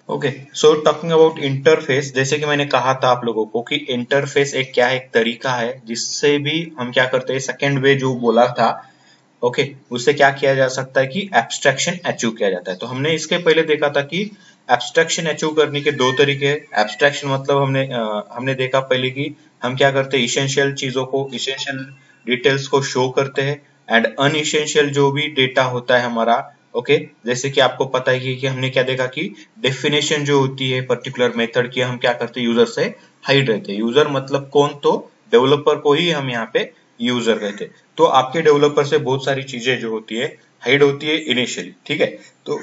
Okay, so talking about interface, जैसे कि मैंने कहा था आप लोगों को कि इंटरफेस एक क्या है, एक तरीका है जिससे भी हम क्या करते हैं, सेकेंड वे जो बोला था, ओके, उससे क्या किया जा सकता है कि एब्स्ट्रैक्शन अचीव किया जाता है। तो हमने इसके पहले देखा था कि एब्स्ट्रैक्शन अचीव करने के दो तरीके हैं। एब्स्ट्रैक्शन मतलब हमने देखा पहले कि हम क्या करते हैं, इसेंशियल चीजों को, इसेंशियल डिटेल्स को शो करते हैं, एंड अनइसेंशियल जो भी डेटा होता है हमारा, ओके, जैसे कि आपको पता है कि हमने क्या देखा कि डेफिनेशन जो होती है पर्टिकुलर मेथड की, हम क्या करते हैं, यूजर से हाइड रहते हैं। यूजर मतलब कौन, तो डेवलपर को ही हम यहाँ पे यूजर कहते हैं। तो आपके डेवलपर से बहुत सारी चीजें जो होती है हाइड होती है इनिशियली, ठीक है। तो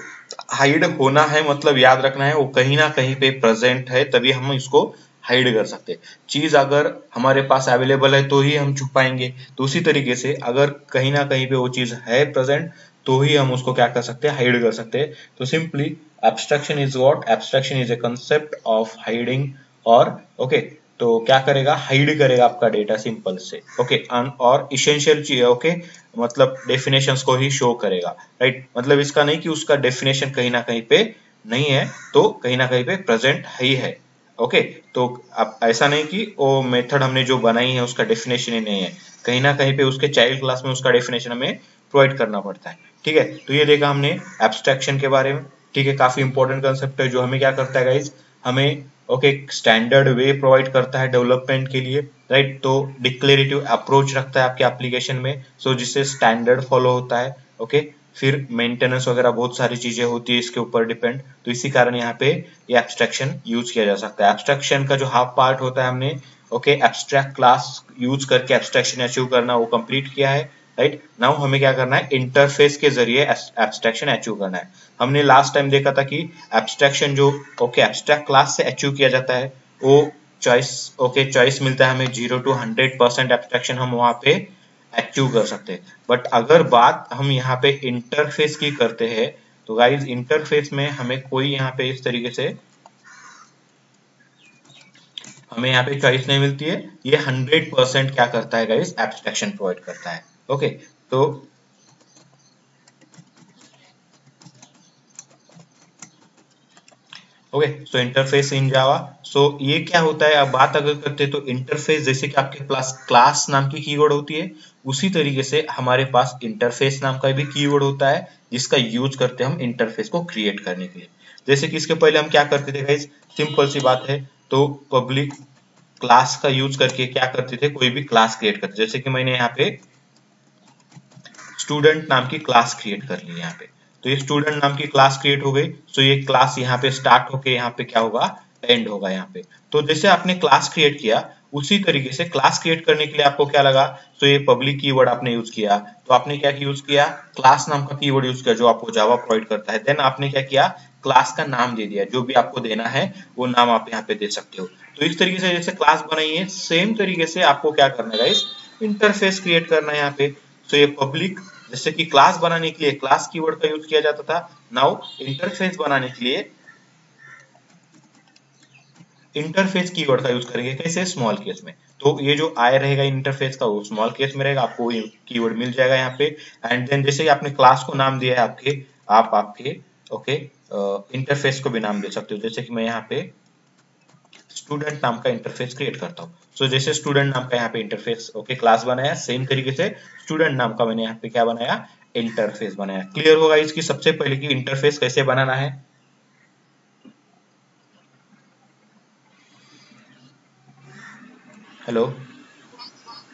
हाइड होना है मतलब याद रखना है वो कहीं ना कहीं पे प्रेजेंट है, तभी हम इसको हाइड कर सकते हैं। चीज अगर हमारे पास अवेलेबल है तो ही हम छुपाएंगे, तो उसी तरीके से अगर कहीं ना कहीं पे वो चीज है प्रेजेंट तो ही हम उसको क्या कर सकते हैं, हाइड कर सकते हैं। तो simply abstraction is what, abstraction is a concept of hiding, और ओके, तो क्या करेगा, हाइड करेगा आपका डेटा सिंपल से, ओके, और इसेंशियल चीज, ओके, मतलब डेफिनेशंस को ही शो करेगा, राइट। मतलब इसका नहीं कि उसका डेफिनेशन कहीं ना कहीं पे नहीं है, तो कहीं ना कहीं पे प्रेजेंट ही है, ओके। तो अब ऐसा नहीं कि वो मेथड हमने जो बनाई है उसका डेफिनेशन ही नहीं है, कहीं ना कहीं पे उसके चाइल्ड क्लास में उसका डेफिनेशन हमें प्रोवाइड करना पड़ता है, ठीक है। तो ये देखा हमने एब्स्ट्रैक्शन के बारे में, ठीक है, काफी इंपॉर्टेंट कंसेप्ट है जो हमें क्या करता है गाइज, हमें ओके स्टैंडर्ड वे प्रोवाइड करता है डेवलपमेंट के लिए, राइट। तो डिक्लेरेटिव अप्रोच रखता है आपके एप्लीकेशन में, सो जिससे स्टैंडर्ड फॉलो होता है, ओके। फिर मेंटेनेंस वगैरह बहुत सारी चीजें होती है इसके ऊपर डिपेंड, तो इसी कारण यहाँ पे ये एब्स्ट्रैक्शन यूज किया जा सकता है। एब्स्ट्रैक्शन का जो हाफ पार्ट होता है हमने ओके एब्स्ट्रैक्ट क्लास यूज करके एब्स्ट्रैक्शन अचीव करना वो कंप्लीट किया है, राइट। नाउ हमें क्या करना है, इंटरफेस के जरिए एब्स्ट्रैक्शन अचीव करना है। हमने लास्ट टाइम देखा था कि एब्स्ट्रैक्शन जो ओके एब्स्ट्रैक्ट क्लास से अचीव किया जाता है वो चॉइस, ओके, चॉइस मिलता है हमें 0 to 100% एब्स्ट्रैक्शन हम वहां पे अचीव कर सकते हैं। बट अगर बात हम यहाँ पे इंटरफेस की करते हैं, तो गाइज इंटरफेस में हमें कोई यहाँ पे इस तरीके से हमें यहाँ पे चॉइस नहीं मिलती है, ये 100% क्या करता है गाइज, एब्स्ट्रैक्शन प्रोवाइड करता है, ओके। तो ओके, सो इंटरफेस इन जावा, सो ये क्या होता है, अब बात अगर करते हैं तो इंटरफेस जैसे कि आपके पास क्लास नाम की कीवर्ड होती है, उसी तरीके से हमारे पास इंटरफेस नाम का भी कीवर्ड होता है जिसका यूज करते हैं हम इंटरफेस को क्रिएट करने के लिए। जैसे कि इसके पहले हम क्या करते थे गाइज, सिंपल सी बात है, तो पब्लिक क्लास का यूज करके क्या करते थे, कोई भी क्लास क्रिएट करते, जैसे कि मैंने यहाँ पे स्टूडेंट नाम की क्लास क्रिएट कर ली यहाँ पे। तो ये स्टूडेंट नाम की क्लास क्रिएट हो गई, सो ये क्लास यहाँ पे स्टार्ट होके यहाँ पे क्या होगा, एंड होगा यहाँ पे। तो जैसे आपने क्लास क्रिएट किया उसी तरीके से क्लास क्रिएट करने के लिए आपको क्या लगा, तो ये पब्लिक कीवर्ड आपने यूज किया, तो आपने क्या यूज किया, क्लास नाम का कीवर्ड यूज किया जो आपको जावा प्रोवाइड करता है। देन आपने क्या किया, क्लास का नाम दे दिया, जो भी आपको देना है वो नाम आप यहाँ पे दे सकते हो। तो इस तरीके से जैसे क्लास बनाई है सेम तरीके से आपको क्या करना है, इंटरफेस क्रिएट करना है यहाँ पे। तो ये पब्लिक, जैसे कि क्लास बनाने के लिए क्लास कीवर्ड का यूज किया जाता था, नाउ इंटरफेस बनाने के लिए इंटरफेस कीवर्ड का यूज करेंगे, कैसे, स्मॉल केस में। तो ये जो आई रहेगा इंटरफेस का वो स्मॉल केस में रहेगा, आपको कीवर्ड मिल जाएगा यहाँ पे। एंड देन जैसे ही आपने क्लास को नाम दिया है आपके, आप आपके ओके इंटरफेस को भी नाम दे सकते हो, जैसे कि मैं यहाँ पे स्टूडेंट नाम का इंटरफेस क्रिएट करता हूँ। सो जैसे स्टूडेंट नाम का यहाँ पे इंटरफेस ओके क्लास बनाया, सेम तरीके से स्टूडेंट नाम का मैंने यहाँ पे क्या बनाया, इंटरफेस बनाया। क्लियर होगा इसकी सबसे पहले की इंटरफेस कैसे बनाना है। Hello,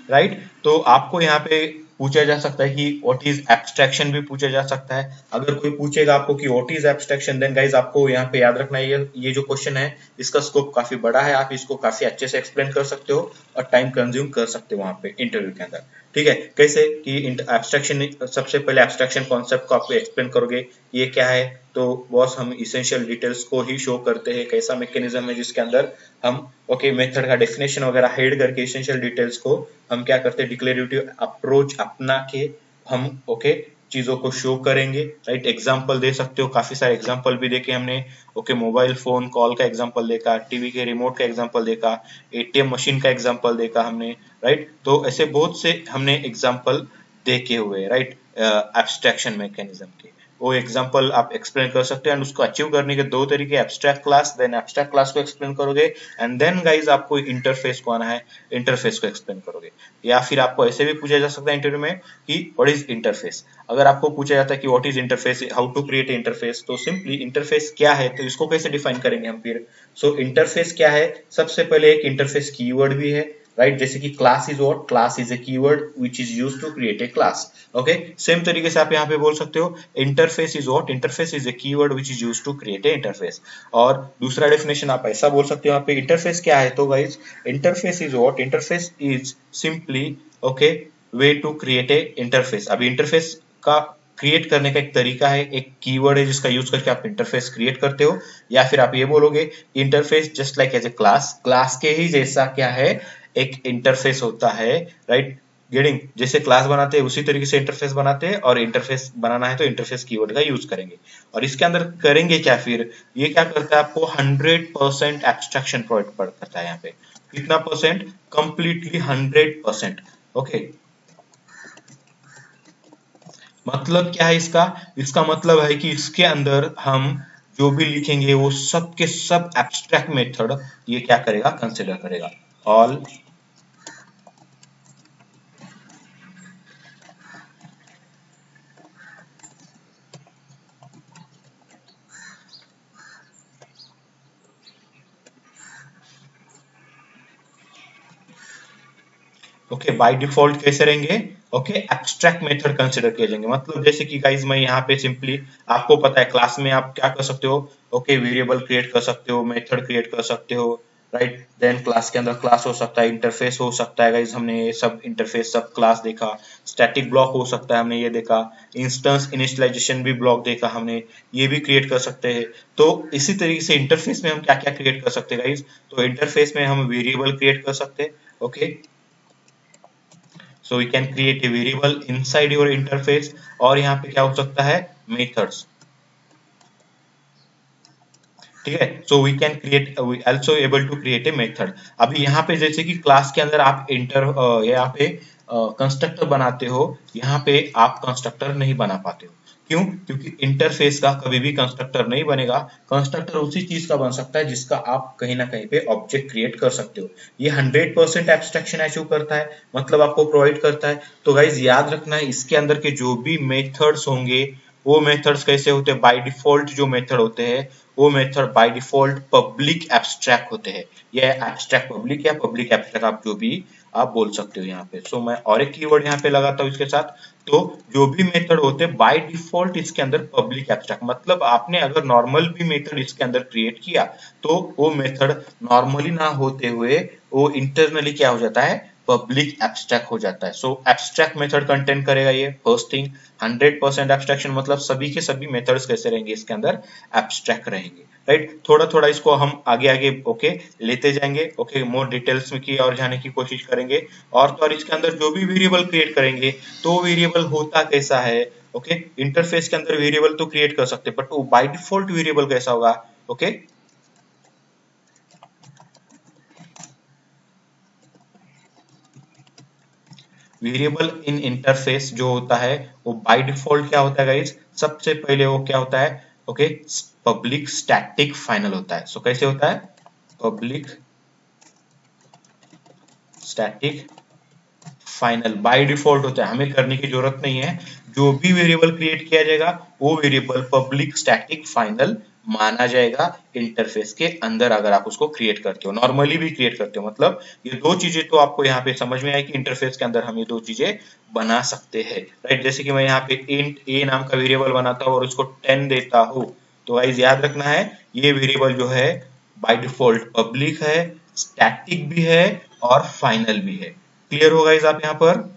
right. तो आपको यहाँ पे पूछा जा सकता है कि व्हाट इज एब्स्ट्रैक्शन भी पूछा जा सकता है। अगर कोई पूछेगा आपको कि what is abstraction, then guys आपको यहाँ पे याद रखना है ये जो क्वेश्चन है इसका स्कोप काफी बड़ा है, आप इसको काफी अच्छे से एक्सप्लेन कर सकते हो और टाइम कंज्यूम कर सकते हो वहां पे इंटरव्यू के अंदर, ठीक है। कैसे कि एब्स्ट्रैक्शन, सबसे पहले एब्स्ट्रैक्शन कॉन्सेप्ट को आपको एक्सप्लेन करोगे, ये क्या है, तो बॉस हम इसेंशियल डिटेल्स को ही शो करते हैं, कैसा मैकेनिज्म है जिसके अंदर हम ओके मेथड का डेफिनेशन वगैरह हाइड करके इसेंशियल डिटेल्स को हम क्या करते हैं, डिक्लेरेटिव अप्रोच अपना के हम ओके चीजों को शो करेंगे, राइट। एग्जांपल दे सकते हो, काफी सारे एग्जांपल भी देखे हमने, ओके, मोबाइल फोन कॉल का एग्जांपल देखा, टीवी के रिमोट का एग्जांपल देखा, एटीएम मशीन का एग्जांपल देखा हमने, राइट। तो ऐसे बहुत से हमने एग्जांपल देखे हुए, राइट, एब्स्ट्रैक्शन मैकेनिज्म के। वो एग्जांपल आप एक्सप्लेन कर सकते हैं। एंड उसको अचीव करने के दो तरीके, abstract class, then abstract class को एक्सप्लेन करोगे एंड देन गाइज आपको इंटरफेस को आना है, इंटरफेस को एक्सप्लेन करोगे। या फिर आपको ऐसे भी पूछा जा सकता है इंटरव्यू में कि व्हाट इज इंटरफेस। अगर आपको पूछा जाता है कि what is interface, how to create interface, तो सिंपली इंटरफेस क्या है तो इसको कैसे डिफाइन करेंगे हम फिर। सो इंटरफेस क्या है, सबसे पहले एक इंटरफेस कीवर्ड भी है, राइट। जैसे कि class is what, class is a keyword which is used to create a class. Okay, same तरीके से आप यहाँ पे बोल सकते हो interface is what, interface is a keyword which is used to create a interface. और दूसरा डेफिनेशन आप ऐसा बोल सकते हो यहाँ पे इंटरफेस क्या है, तो guys interface is what, interface is simply okay way to create a interface. अभी इंटरफेस का क्रिएट करने का एक तरीका है, एक कीवर्ड है जिसका यूज करके आप इंटरफेस क्रिएट करते हो। या फिर आप ये बोलोगे interface just like as a class, class के ही जैसा क्या है एक इंटरफेस होता है, राइट। गेटिंग, जैसे क्लास बनाते हैं उसी तरीके से इंटरफेस बनाते हैं, और इंटरफेस बनाना है तो इंटरफेस कीवर्ड का यूज करेंगे। और इसके अंदर करेंगे क्या फिर, ये क्या करता है आपको 100% एब्स्ट्रैक्शन प्रोवाइड करता है। यहाँ पे कितना परसेंट, कंप्लीटली 100%। ओके, मतलब क्या है इसका, इसका मतलब है कि इसके अंदर हम जो भी लिखेंगे वो सब के सब एब्स्ट्रैक्ट मेथड ये क्या करेगा, कंसिडर करेगा। ऑल ओके बाय डिफॉल्ट कैसे रहेंगे, ओके एब्स्ट्रैक्ट मेथड कंसिडर किए जाएंगे। मतलब जैसे कि गाइज मैं यहाँ पे सिंपली, आपको पता है क्लास में आप क्या कर सकते हो, ओके वेरिएबल क्रिएट कर सकते हो, मेथड क्रिएट कर सकते हो, राइट। देन क्लास के अंदर क्लास हो सकता है, इंटरफेस हो सकता है, गाइज हमने ये सब इंटरफेस सब क्लास देखा। स्टैटिक ब्लॉक हो सकता है, हमने ये देखा। इंस्टेंस इनिशियलाइजेशन भी ब्लॉक देखा हमने, ये भी क्रिएट कर सकते हैं। तो इसी तरीके से इंटरफेस में हम क्या क्या क्रिएट कर सकते हैं गाइज, तो इंटरफेस में हम वेरिएबल क्रिएट कर सकते हैं। Okay, so we can create a variable inside your interface। और यहाँ पे क्या हो सकता है, methods, ठीक है। So we can create, we also able to create a method. अभी यहाँ पे जैसे कि क्लास के अंदर आप यहाँ पे कंस्ट्रक्टर बनाते हो, यहाँ पे आप कंस्ट्रक्टर नहीं बना पाते हो। क्यों, क्योंकि इंटरफेस का कभी भी कंस्ट्रक्टर नहीं बनेगा। कंस्ट्रक्टर उसी चीज का बन सकता है जिसका आप कहीं ना कहीं पे ऑब्जेक्ट क्रिएट कर सकते हो। ये 100% एब्स्ट्रैक्शन अचीव करता है, मतलब आपको प्रोवाइड करता है। तो गाइज याद रखना है इसके अंदर के जो भी मेथड्स होंगे वो मेथड्स कैसे होते हैं, बाय डिफॉल्ट जो मेथड होते हैं वो method by default public abstract होते हैं। ये एब्स्ट्रैक्ट पब्लिक या पब्लिक एब्स्ट्रैक्ट आप जो भी आप बोल सकते हो यहाँ पे। सो मैं और एक कीवर्ड यहाँ पे लगाता हूँ इसके साथ। तो जो भी मेथड होते हैं बाय डिफॉल्ट इसके अंदर पब्लिक एब्स्ट्रैक्ट, मतलब आपने अगर नॉर्मल भी मेथड इसके अंदर क्रिएट किया तो वो मेथड नॉर्मली ना होते हुए वो इंटरनली क्या हो जाता है, पब्लिक एब्स्ट्रैक्ट हो जाता है। सो एब्स्ट्रैक्ट मेथड कंटेन करेगा ये फर्स्ट थिंग। 100% एब्स्ट्रैक्शन मतलब सभी के सभी मेथड्स कैसे रहेंगे इसके अंदर, एब्स्ट्रैक्ट रहेंगे, राइट। थोड़ा थोड़ा इसको हम आगे आगे ओके लेते जाएंगे, ओके मोर डिटेल्स में की और जाने की कोशिश करेंगे। और तो और इसके अंदर जो भी वेरिएबल क्रिएट करेंगे तो वेरिएबल होता कैसा है, ओके इंटरफेस के अंदर वेरिएबल तो क्रिएट कर सकते हैं बट वो बाय डिफॉल्ट वेरिएबल कैसा होगा, ओके वेरिएबल इन इंटरफेस जो होता है वो बाय डिफॉल्ट क्या होता है गाइज, सबसे पहले वो क्या होता है, ओके पब्लिक स्टैटिक फाइनल होता है। सो कैसे होता है, public static final by default होता है, हमें करने की जरूरत नहीं है। जो भी वेरिएबल क्रिएट किया जाएगा वो वेरिएबल पब्लिक स्टैटिक फाइनल माना जाएगा इंटरफेस के अंदर। अगर आप उसको क्रिएट करते हो, नॉर्मली भी क्रिएट करते हो, मतलब ये दो चीजें तो आपको यहाँ पे समझ में आए कि इंटरफेस के अंदर हम ये दो चीजें बना सकते हैं, राइट। जैसे कि मैं यहाँ पे इंट ए नाम का वेरिएबल बनाता हूँ और उसको 10 देता हूँ, तो गाइस याद रखना है ये वेरिएबल जो है बाय डिफॉल्ट पब्लिक है, स्टैटिक भी है और फाइनल भी है। क्लियर होगा इस आप यहाँ पर।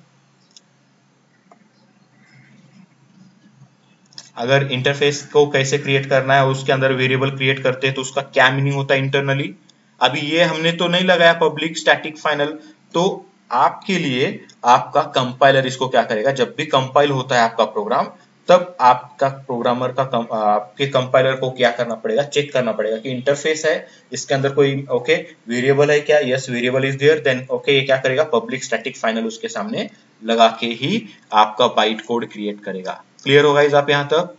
अगर इंटरफेस को कैसे क्रिएट करना है, उसके अंदर वेरिएबल क्रिएट करते हैं तो उसका क्या मीनिंग होता है इंटरनली। अभी ये हमने तो नहीं लगाया पब्लिक स्टैटिक फाइनल, तो आपके लिए आपका कंपाइलर इसको क्या करेगा, जब भी कंपाइल होता है आपका प्रोग्राम तब आपका प्रोग्रामर का आपके कंपाइलर को क्या करना पड़ेगा, चेक करना पड़ेगा कि इंटरफेस है इसके अंदर कोई ओके वेरिएबल है क्या, yes variable is there, then okay ये क्या करेगा पब्लिक स्टैटिक फाइनल उसके सामने लगा के ही आपका बाइट कोड क्रिएट करेगा। क्लियर होगा इस आप यहाँ तक।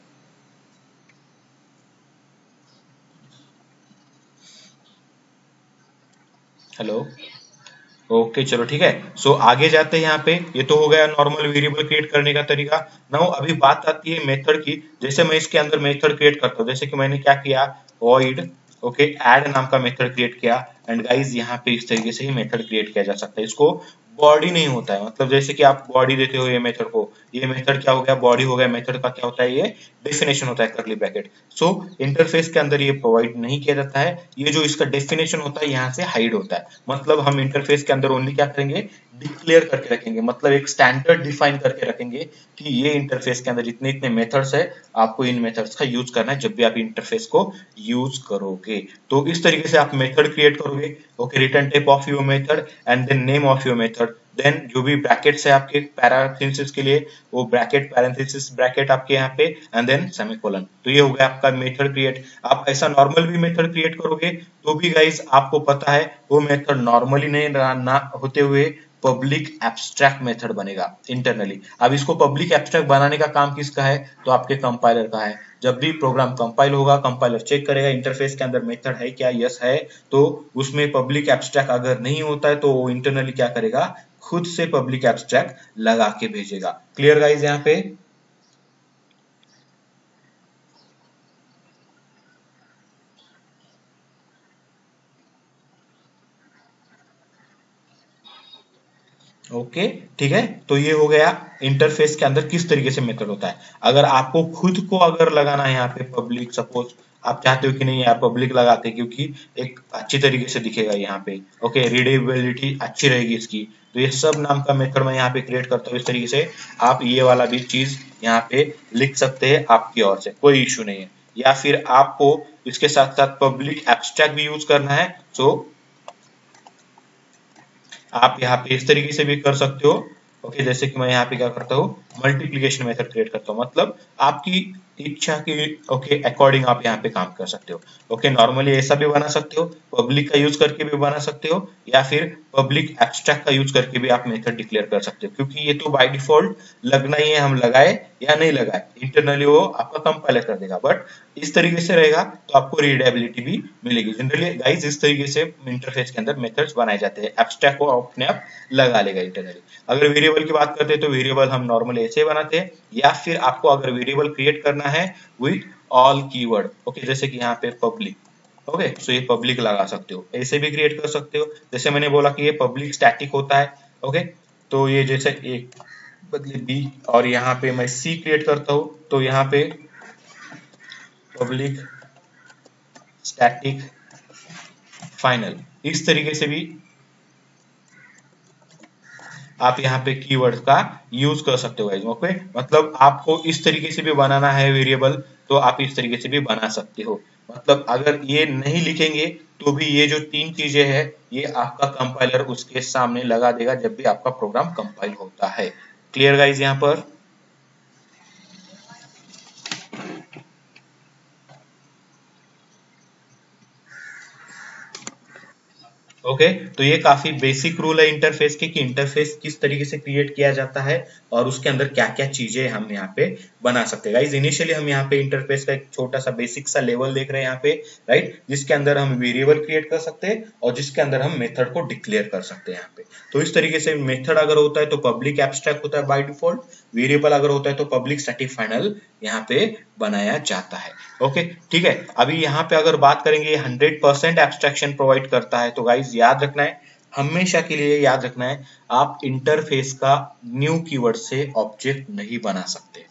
हेलो। ओके चलो ठीक है। सो आगे जाते हैं यहाँ पे। ये तो हो गया नॉर्मल वेरिएबल क्रिएट करने का तरीका। नाउ अभी बात आती है मेथड की। जैसे मैं इसके अंदर मेथड क्रिएट करता हूँ, जैसे कि मैंने क्या किया, वॉइड ओके ऐड नाम का मेथड क्रिएट किया। एंड गाइज यहाँ पे इस तरीके से ही मेथड क्रिएट किया जा सकता है। इसको बॉडी नहीं होता है, मतलब जैसे कि आप बॉडी देते हो ये मेथड को, ये मेथड क्या हो गया, बॉडी हो गया। मेथड का क्या होता है, ये डेफिनेशन होता है, करली ब्रैकेट। सो इंटरफेस के अंदर ये प्रोवाइड नहीं किया जाता है। ये जो इसका डेफिनेशन होता है यहाँ से हाइड होता है। मतलब हम इंटरफेस के अंदर ओनली क्या करेंगे, डिक्लेयर करके रखेंगे, मतलब एक स्टैंडर्ड डिफाइन करके रखेंगे कि ये इंटरफेस के अंदर इतने इतने मेथड्स है, आपको इन मेथड्स का यूज करना है जब भी आप इंटरफेस को यूज करोगे। तो इस तरीके से आप मेथड क्रिएट करोगे। Okay, return type of your method and then name of your method, then जो भी ब्रैकेट्स है आपके पैरेंथेसिस के लिए, वो ब्रैकेट पैरेंथेसिस ब्रैकेट आपके यहाँ पे, एंड देन सेमीकोलन। तो ये हो गया आपका मेथड क्रिएट। आप ऐसा नॉर्मल भी मेथड क्रिएट करोगे तो भी गाइस आपको पता है वो मेथड नॉर्मली नहीं ना होते हुए पब्लिक एब्स्ट्रैक्ट मेथड बनेगा इंटरनली। अब इसको पब्लिक एब्स्ट्रैक्ट बनाने का काम किसका है, तो आपके कंपाइलर का है। जब भी प्रोग्राम कंपाइल होगा, कंपाइलर चेक करेगा इंटरफेस के अंदर मेथड है क्या, यस है, तो उसमें पब्लिक एब्स्ट्रैक्ट अगर नहीं होता है तो वो इंटरनली क्या करेगा, खुद से पब्लिक एब्स्ट्रैक्ट लगा के भेजेगा। क्लियर गाइज यहाँ पे। ओके ठीक है। तो ये हो गया इंटरफेस के अंदर किस तरीके से मेथड होता है। अगर आपको खुद को अगर लगाना है यहाँ पे पब्लिक, सपोज आप चाहते हो कि नहीं यार पब्लिक लगाते क्योंकि एक अच्छी तरीके से दिखेगा यहाँ पे, ओके रीडेबिलिटी अच्छी रहेगी इसकी, तो ये सब नाम का मेथड मैं यहाँ पे क्रिएट करता हूँ। इस तरीके से आप ये वाला भी चीज यहाँ पे लिख सकते हैं आपकी ओर से, कोई इश्यू नहीं है। या फिर आपको इसके साथ साथ पब्लिक एब्स्ट्रैक्ट भी यूज करना है, सो आप यहाँ पे इस तरीके से भी कर सकते हो। ओके, जैसे कि मैं यहाँ पे क्या करता हूँ, मल्टीप्लिकेशन मेथड क्रिएट करता हूँ, मतलब आपकी इच्छा की ओके अकॉर्डिंग आप यहाँ पे काम कर सकते हो। ओके, नॉर्मली ऐसा भी बना सकते हो, पब्लिक का यूज करके भी बना सकते हो, या फिर पब्लिक एब्स्ट्रैक्ट का यूज करके भी आप मेथड डिक्लेयर कर सकते हो। क्योंकि ये तो बाय डिफॉल्ट लगना ही है, हम लगाए या नहीं लगाए इंटरनली वो आपका कंपाइलर कर देगा। बट इस तरीके से रहेगा तो आपको रीडेबिलिटी भी मिलेगी। जनरली गाइस इस तरीके से इंटरफेस के अंदर मेथड्स बनाए जाते हैं। एब्स्ट्रैक्ट को अपने आप लगा लेगा इंटरनली। अगर वेरिएबल की बात करते हैं तो वेरिएबल हम नॉर्मली ऐसे बनाते हैं, या फिर आपको अगर वेरिएबल क्रिएट करना है विथ ऑल कीवर्ड, ओके जैसे कि यहाँ पे पब्लिक, ओके सो ये पब्लिक लगा सकते हो, ऐसे भी क्रिएट कर सकते हो। जैसे मैंने बोला कि ये पब्लिक स्टैटिक होता है, ओके तो ये जैसे एक बदले बी, और यहाँ पे मैं सी क्रिएट करता हूँ तो यहाँ पे पब्लिक स्टैटिक फाइनल। इस तरीके से भी आप यहाँ पे कीवर्ड का यूज कर सकते हो गाइस। ओके, मतलब आपको इस तरीके से भी बनाना है वेरिएबल तो आप इस तरीके से भी बना सकते हो। मतलब अगर ये नहीं लिखेंगे तो भी ये जो तीन चीजें हैं ये आपका कंपाइलर उसके सामने लगा देगा जब भी आपका प्रोग्राम कंपाइल होता है। क्लियर गाइस यहाँ पर। ओके तो ये काफी बेसिक रूल है इंटरफेस के कि इंटरफेस किस तरीके से क्रिएट किया जाता है और उसके अंदर क्या क्या चीजें हम यहाँ पे बना सकते हैं। गाइस इनिशियली हम यहाँ पे इंटरफेस का एक छोटा सा बेसिक सा लेवल देख रहे हैं यहाँ पे, राइट, जिसके अंदर हम वेरिएबल क्रिएट कर सकते हैं और जिसके अंदर हम मेथड को डिक्लेयर कर सकते हैं यहाँ पे। तो इस तरीके से मेथड अगर होता है तो पब्लिक एब्स्ट्रैक्ट होता है बाय डिफॉल्ट, वेरिएबल अगर होता है तो पब्लिक स्टैटिक फाइनल यहाँ पे बनाया जाता है। ओके ठीक है। अभी यहाँ पे अगर बात करेंगे 100% एब्स्ट्रैक्शन प्रोवाइड करता है, तो गाइज याद रखना है, हमेशा के लिए याद रखना है, आप इंटरफेस का न्यू कीवर्ड से ऑब्जेक्ट नहीं बना सकते।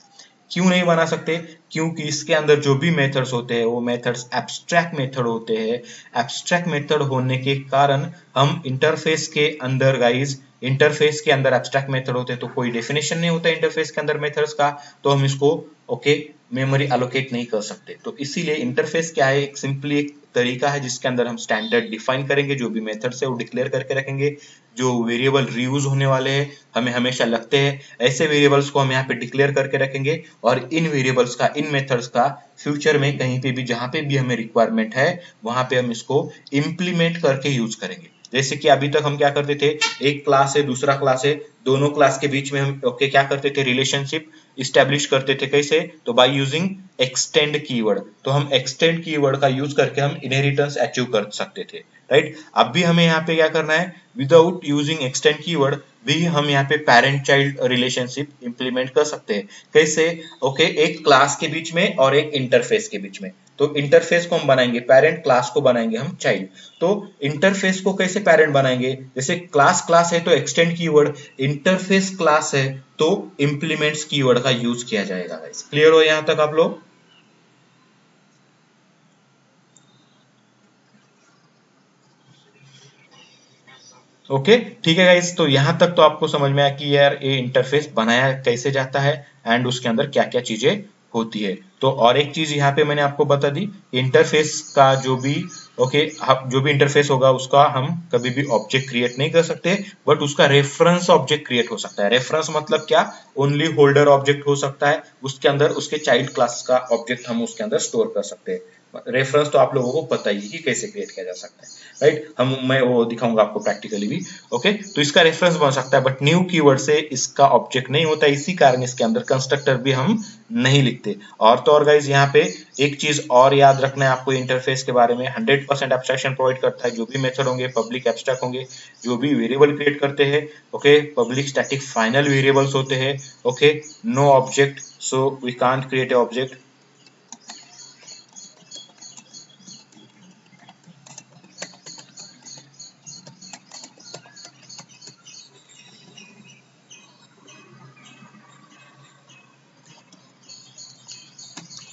क्यों नहीं बना सकते, क्योंकि इसके अंदर जो भी मेथड्स होते हैं वो मेथड्स एब्स्ट्रैक्ट मेथड होते हैं। एब्स्ट्रैक्ट मेथड होने के कारण हम इंटरफेस के अंदर गाइज, इंटरफेस के अंदर एब्स्ट्रैक्ट मेथड होते हैं तो कोई डेफिनेशन नहीं होता इंटरफेस के अंदर मेथड्स का, तो हम इसको ओके मेमोरी एलोकेट नहीं कर सकते। तो इसीलिए इंटरफेस क्या है, एक सिंपली एक तरीका है जिसके अंदर हम स्टैंडर्ड डिफाइन करेंगे, जो भी मेथड्स है वो डिक्लेयर करके रखेंगे। जो वेरिएबल रीयूज होने वाले हैं, हमें हमेशा लगते हैं, ऐसे वेरिएबल्स को हम यहाँ पे डिक्लेयर करके रखेंगे और इन वेरिएबल्स का, इन मेथड्स का फ्यूचर में कहीं पे भी जहां पे भी हमें रिक्वायरमेंट है वहां पे हम इसको इम्प्लीमेंट करके यूज करेंगे। जैसे कि अभी तक हम क्या करते थे, एक क्लास है दूसरा क्लास है, दोनों क्लास के बीच में हम ओके क्या करते थे, रिलेशनशिप इस्टेब्लिश करते थे। कैसे, तो बाय यूजिंग एक्सटेंड कीवर्ड, तो हम एक्सटेंड कीवर्ड का यूज करके हम इनहेरिटेंस अचीव कर सकते थे, राइट। अब भी हमें यहाँ पे क्या करना है, विदाउट यूजिंग एक्सटेंड कीवर्ड भी हम यहाँ पे पेरेंट चाइल्ड रिलेशनशिप इंप्लीमेंट कर सकते हैं। कैसे? ओके, एक क्लास के बीच में और एक इंटरफेस के बीच में। तो इंटरफेस को हम बनाएंगे पेरेंट, क्लास को बनाएंगे हम चाइल्ड। तो इंटरफेस को कैसे पेरेंट बनाएंगे? जैसे क्लास क्लास है तो एक्सटेंड कीवर्ड, इंटरफेस क्लास है तो इंप्लीमेंट्स कीवर्ड का यूज किया जाएगा। क्लियर हो यहां तक आप लोग? ओके, ठीक है गाइस, तो यहां तक तो आपको समझ में आया कि यार ये इंटरफेस बनाया कैसे जाता है एंड उसके अंदर क्या क्या चीजें होती है। तो और एक चीज यहाँ पे मैंने आपको बता दी, इंटरफेस का जो भी जो भी इंटरफेस होगा उसका हम कभी भी ऑब्जेक्ट क्रिएट नहीं कर सकते, बट उसका रेफरेंस ऑब्जेक्ट क्रिएट हो सकता है। रेफरेंस मतलब क्या? ओनली होल्डर ऑब्जेक्ट हो सकता है, उसके अंदर उसके चाइल्ड क्लास का ऑब्जेक्ट हम उसके अंदर स्टोर कर सकते हैं। रेफरेंस तो आप लोगों को पता ही है कि कैसे क्रिएट किया जा सकता है, राइट। मैं वो दिखाऊंगा आपको प्रैक्टिकली भी। ओके, तो इसका रेफरेंस बन सकता है, बट न्यू कीवर्ड से इसका ऑब्जेक्ट नहीं होता, इसी कारण इसके अंदर कंस्ट्रक्टर भी हम नहीं लिखते। और तो और गाइज यहाँ पे एक चीज और याद रखना है आपको इंटरफेस के बारे में, 100% एब्स्ट्रैक्शन प्रोवाइड करता है। जो भी मेथड होंगे पब्लिक एब्स्ट्रैक्ट होंगे, जो भी वेरिएबल क्रिएट करते हैं, okay, public static final variables होते हैं। Okay, no object, so we can't create a object.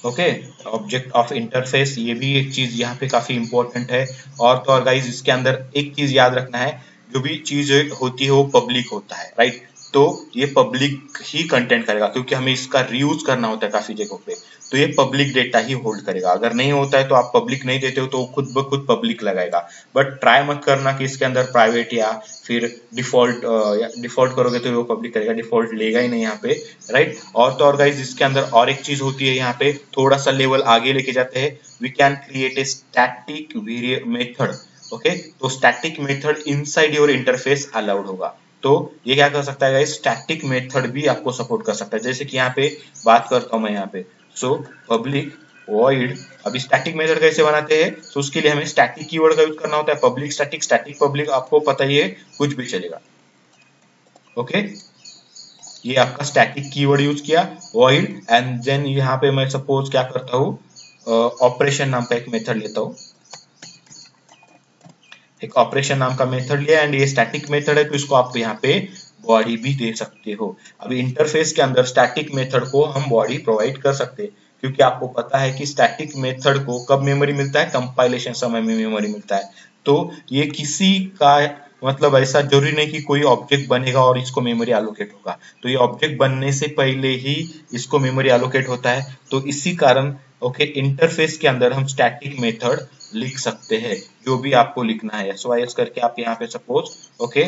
Okay, object of interface, ये भी एक चीज यहाँ पे काफी इंपॉर्टेंट है। और तो और गाइज इसके अंदर एक चीज याद रखना है, जो भी चीज होती है वो पब्लिक होता है, राइट। तो ये पब्लिक ही कंटेंट करेगा, क्योंकि हमें इसका रीयूज करना होता है काफी जगहों पे, तो ये पब्लिक डेटा ही होल्ड करेगा। अगर नहीं होता है तो आप पब्लिक नहीं देते हो तो खुद ब खुद पब्लिक लगाएगा। बट ट्राई मत करना कि इसके अंदर प्राइवेट या फिर डिफॉल्ट करोगे तो वो पब्लिक करेगा, डिफॉल्ट लेगा ही नहीं यहाँ पे, राइट। और तो और गाइज इसके अंदर और एक चीज होती है, यहाँ पे थोड़ा सा लेवल आगे लेके जाते हैं, we can create a static method. Okay, तो static method inside your interface allowed होगा। तो ये क्या कर सकता है गाइस, स्टैटिक मेथड भी आपको सपोर्ट कर सकता है। जैसे कि यहाँ पे बात करता हूँ मैं यहाँ पे, सो पब्लिक वॉइड, अभी स्टैटिक मेथड कैसे बनाते हैं, तो उसके लिए हमें स्टैटिक कीवर्ड का यूज करना होता है। पब्लिक स्टैटिक, स्टैटिक पब्लिक, आपको पता ही है, कुछ भी चलेगा। ओके, ये आपका स्टैटिक कीवर्ड यूज किया वॉइड, एंड देन यहाँ पे मैं सपोज क्या करता हूँ, ऑपरेशन नाम का एक मेथड लेता हूँ, एक ऑपरेशन नाम का मेथड लिया, एंड ये स्टैटिक मेथड है तो इसको आप यहाँ पे बॉडी भी दे सकते हो। अभी इंटरफेस के अंदर स्टैटिक मेथड को हम बॉडी प्रोवाइड कर सकते हैं, क्योंकि आपको पता है कि स्टैटिक मेथड को कब मेमोरी मिलता है, कंपाइलेशन समय में मेमोरी मिलता है। तो ये किसी का मतलब ऐसा जरूरी नहीं कि कोई ऑब्जेक्ट बनेगा और इसको मेमोरी एलोकेट होगा, तो ये ऑब्जेक्ट बनने से पहले ही इसको मेमोरी एलोकेट होता है। तो इसी कारण ओके, इंटरफेस के अंदर हम स्टैटिक मेथड लिख सकते हैं, जो भी आपको लिखना है SYS करके आप यहाँ पे सपोज। ओके,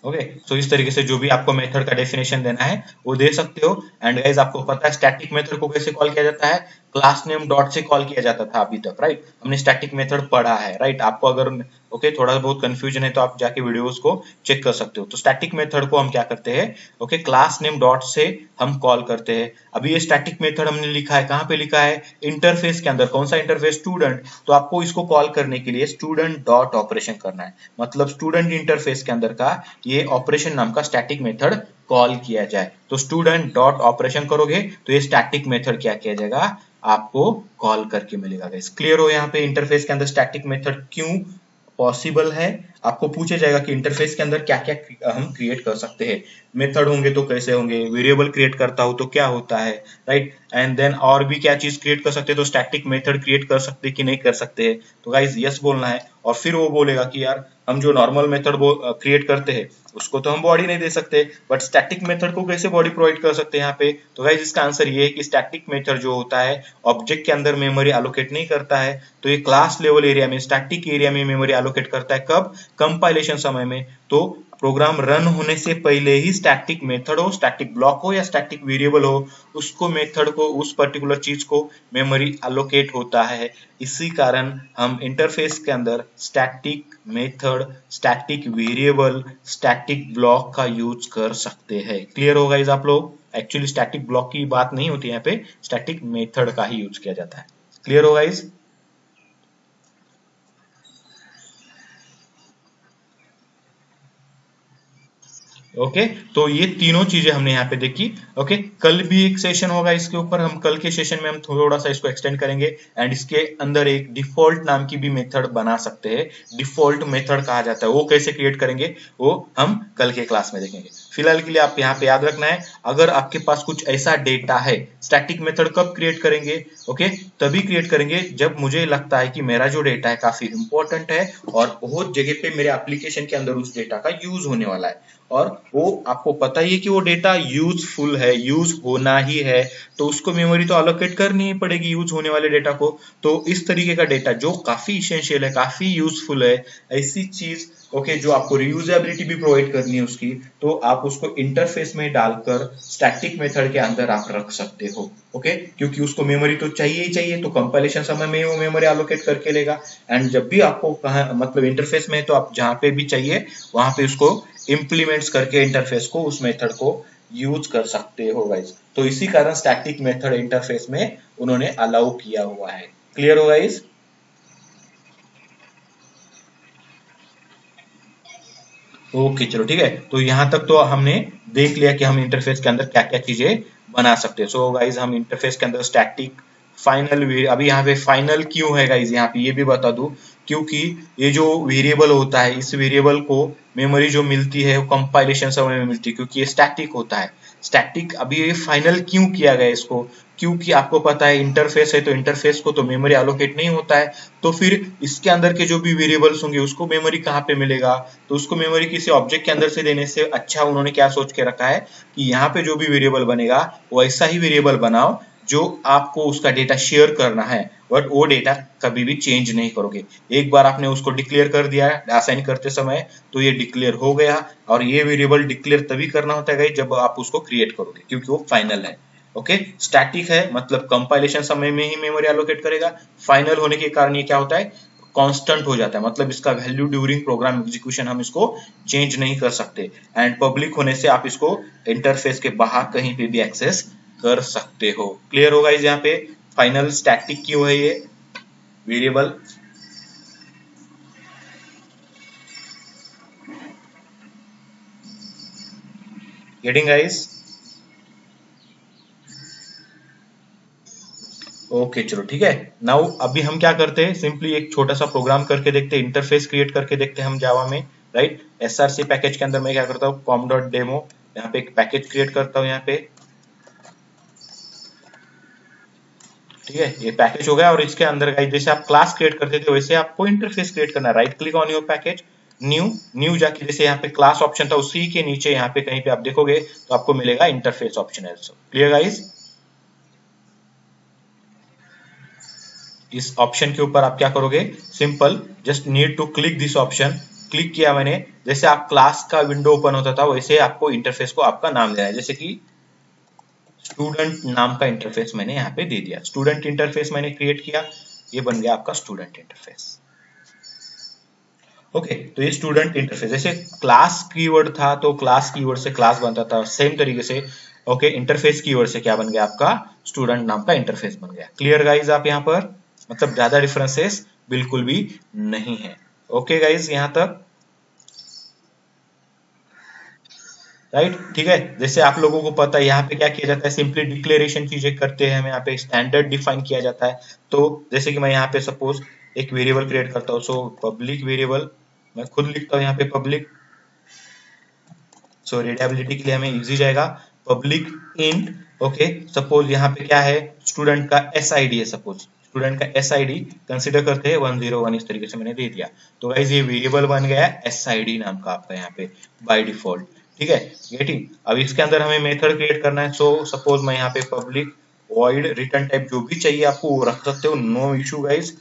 ओके, सो इस तरीके से जो भी आपको मेथड का डेफिनेशन देना है वो दे सकते हो। एंड गाइस आपको पता है स्टैटिक मेथड को कैसे कॉल किया जाता है, क्लास नेम डॉट से कॉल किया जाता था अभी तक, राइट। हमने स्टैटिक मेथड पढ़ा है, राइट। आपको अगर ओके थोड़ा बहुत कंफ्यूजन है तो आप जाके वीडियोस को चेक कर सकते हो। तो स्टैटिक मेथड को हम क्या करते हैं, ओके, क्लास नेम डॉट से हम कॉल करते हैं। अभी ये स्टैटिक मेथड हमने लिखा है, कहाँ पे लिखा है, इंटरफेस के अंदर। कौन सा इंटरफेस, स्टूडेंट। तो आपको इसको कॉल करने के लिए स्टूडेंट डॉट ऑपरेशन करना है, मतलब स्टूडेंट इंटरफेस के अंदर का ये ऑपरेशन नाम का स्टैटिक मेथड कॉल किया जाए। तो स्टूडेंट डॉट ऑपरेशन करोगे तो ये स्टैटिक मेथड क्या किया जाएगा, आपको कॉल करके मिलेगा। गाइस क्लियर हो यहाँ पे इंटरफेस के अंदर स्टैटिक मेथड क्यों पॉसिबल है। आपको पूछा जाएगा कि इंटरफेस के अंदर क्या क्या हम क्रिएट कर सकते हैं, मेथड होंगे तो कैसे होंगे, वेरिएबल क्रिएट करता हूं तो क्या होता है, राइट। एंड देन और भी क्या चीज क्रिएट कर सकते हैं, तो स्टैटिक मेथड क्रिएट कर सकते हैं कि नहीं कर सकते हैं। तो गाइस यस बोलना है, और फिर वो बोलेगा कि यार हम जो नॉर्मल मेथड क्रिएट करते हैं उसको तो हम बॉडी नहीं दे सकते, बट स्टैटिक मेथड को कैसे बॉडी प्रोवाइड कर सकते हैं यहाँ पे। तो गाइस इसका आंसर ये है कि स्टैटिक मेथड जो होता है ऑब्जेक्ट के अंदर मेमोरी एलोकेट नहीं करता है, तो ये क्लास लेवल एरिया में, स्टैटिक एरिया में मेमोरी एलोकेट करता है। कब, कंपाइलेशन समय में तो प्रोग्राम रन होने से पहले ही स्टैटिक मेथड हो, स्टैटिक ब्लॉक हो या स्टैटिक वेरिएबल हो, उसको मेथड को उस पर्टिकुलर चीज को मेमोरी अलोकेट होता है। इसी कारण हम इंटरफेस के अंदर static method, static variable, static block का यूज कर सकते हैं। क्लियर होगा इस आप लोग? एक्चुअली स्टैटिक ब्लॉक की बात नहीं होती यहाँ पे, स्टैटिक मेथड का ही यूज किया जाता है। क्लियर होगा इस? ओके तो ये तीनों चीजें हमने यहाँ पे देखी। ओके कल भी एक सेशन होगा इसके ऊपर, हम कल के सेशन में हम थोड़ा सा इसको एक्सटेंड करेंगे एंड इसके अंदर एक डिफॉल्ट नाम की भी मेथड बना सकते हैं। डिफॉल्ट मेथड कहा जाता है, वो कैसे क्रिएट करेंगे वो हम कल के क्लास में देखेंगे। फिलहाल के लिए आप यहाँ पे याद रखना है, अगर आपके पास कुछ ऐसा डेटा है, स्टैटिक मेथड कब क्रिएट करेंगे? ओके तभी क्रिएट करेंगे जब मुझे लगता है कि मेरा जो डेटा है काफी इंपॉर्टेंट है और बहुत जगह पे मेरे एप्लीकेशन के अंदर उस डेटा का यूज होने वाला है और वो आपको पता ही है कि वो डेटा यूजफुल है, यूज होना ही है, तो उसको मेमोरी तो अलोकेट करनी ही पड़ेगी यूज होने वाले डेटा को। तो इस तरीके का डेटा जो काफी इसेंशियल है, काफी यूजफुल है, ऐसी चीज ओके जो आपको रियूजेबिलिटी भी प्रोवाइड करनी है उसकी, तो आप उसको इंटरफेस में डालकर स्टैटिक मेथड के अंदर आप रख सकते हो। ओके क्योंकि उसको मेमोरी तो चाहिए ही चाहिए, तो कंपाइलेशन समय में वो मेमोरी अलोकेट करके लेगा एंड जब भी आपको कहा मतलब इंटरफेस में तो आप जहां पे भी चाहिए वहां पे उसको इंप्लीमेंट्स करके इंटरफेस को उस मेथड को यूज कर सकते हो गाइस। तो इसी कारण स्टैटिक मेथड इंटरफेस में उन्होंने अलाउ किया हुआ है। क्लियर हो गाइस? ओके चलो ठीक है, तो यहां तक तो हमने देख लिया कि हम इंटरफेस के अंदर क्या क्या चीजें बना सकते हैं। सो गाइस हम इंटरफेस के अंदर स्टैटिक फाइनल, अभी यहाँ पे फाइनल क्यों है गाइस, यहाँ पे ये भी बता दूं, क्योंकि ये जो वेरिएबल होता है इस वेरिएबल को मेमोरी जो मिलती है वो कंपाइलेशन समय में मिलती है, क्योंकि ये स्टैटिक होता है। स्टैटिक अभी ये फाइनल क्यों किया गया इसको, क्योंकि आपको पता है इंटरफेस है तो इंटरफेस को तो मेमोरी एलोकेट नहीं होता है, तो फिर इसके अंदर के जो भी वेरिएबल्स होंगे उसको मेमोरी कहाँ पे मिलेगा, तो उसको मेमोरी किसी ऑब्जेक्ट के अंदर से देने से अच्छा उन्होंने क्या सोच के रखा है कि यहाँ पे जो भी वेरिएबल बनेगा वो ऐसा ही वेरिएबल बनाओ जो आपको उसका डेटा शेयर करना है, बट वो डेटा कभी भी चेंज नहीं करोगे। एक बार आपने उसको डिक्लेयर कर दिया असाइन करते समय तो ये डिक्लेयर हो गया, और ये वेरिएबल डिक्लेयर तभी करना होता है जब आप उसको क्रिएट करोगे, क्योंकि वो फाइनल है। ओके स्टैटिक है मतलब कंपाइलेशन समय में ही मेमोरी एलोकेट करेगा, फाइनल होने के कारण ये क्या होता है कांस्टेंट हो जाता है, मतलब इसका वैल्यू ड्यूरिंग प्रोग्राम एग्जीक्यूशन हम इसको चेंज नहीं कर सकते, एंड पब्लिक होने से आप इसको इंटरफेस के बाहर कहीं पे भी एक्सेस कर सकते हो। क्लियर होगा इस यहाँ पे फाइनल स्टैटिक क्यों है ये वेरिएबल? Getting guys? ओके चलो ठीक है। नाउ अभी हम क्या करते हैं, सिंपली एक छोटा सा प्रोग्राम करके देखते हैं, इंटरफेस क्रिएट करके देखते हैं हम जावा में, राइट। एसआरसी पैकेज के अंदर मैं क्या करता हूँ com डॉट डेमो, यहाँ पे एक पैकेज क्रिएट करता हूँ यहाँ पे, ठीक है। ये पैकेज हो गया और इसके अंदर गाइस जैसे आप क्लास क्रिएट करते थे वैसे आपको इंटरफेस क्रिएट करना है। Right click on your package, new, new जाके जैसे यहाँ पे क्लास ऑप्शन था उसी के नीचे यहाँ पे कहीं पे आप देखोगे तो आपको मिलेगा इंटरफेस ऑप्शन है। Clear guys? इस ऑप्शन के ऊपर आप क्या करोगे, simple just need to click this option, click किया मैंने, जैसे आप क्लास का विंडो ओपन होता था वैसे आपको इंटरफेस को आपका नाम देना है, जैसे कि स्टूडेंट नाम का इंटरफेस मैंने यहाँ पे दे दिया, स्टूडेंट इंटरफेस मैंने क्रिएट किया, ये बन गया आपका स्टूडेंट इंटरफेस। ओके तो ये स्टूडेंट इंटरफेस, जैसे क्लास कीवर्ड था तो क्लास कीवर्ड से क्लास बनता था, सेम तरीके से ओके इंटरफेस कीवर्ड से क्या बन गया आपका स्टूडेंट नाम का इंटरफेस बन गया। क्लियर गाइज आप यहाँ पर, मतलब ज्यादा डिफरेंसेस बिल्कुल भी नहीं है। ओके गाइज यहाँ तक राइट ठीक है। जैसे आप लोगों को पता है यहाँ पे क्या किया जाता है, सिंपली डिक्लेरेशन चीजें करते हैं हम, यहाँ पे स्टैंडर्ड डिफाइन किया जाता है। तो जैसे कि मैं यहाँ पे सपोज एक वेरिएबल क्रिएट करता हूँ, सो पब्लिक वेरिएबल मैं खुद लिखता हूँ यहाँ पे पब्लिक, सो रीडेबिलिटी के लिए हमें इजी जाएगा, पब्लिक इंट ओके। सपोज यहाँ पे क्या है स्टूडेंट का एस आई डी है, सपोज स्टूडेंट का एस आई डी कंसिडर करते हैं 101, इस तरीके से मैंने दे दिया, तो गाइस ये वेरिएबल बन गया एस आई डी नाम का आपका यहाँ पे बाय डिफॉल्ट, ठीक है गेटिंग। अब इसके अंदर हमें मेथड क्रिएट करना है, सो सपोज मैं यहाँ पे पब्लिक वॉइड रिटर्न टाइप जो भी चाहिए आपको वो रख सकते हो, नो इशू गाइस,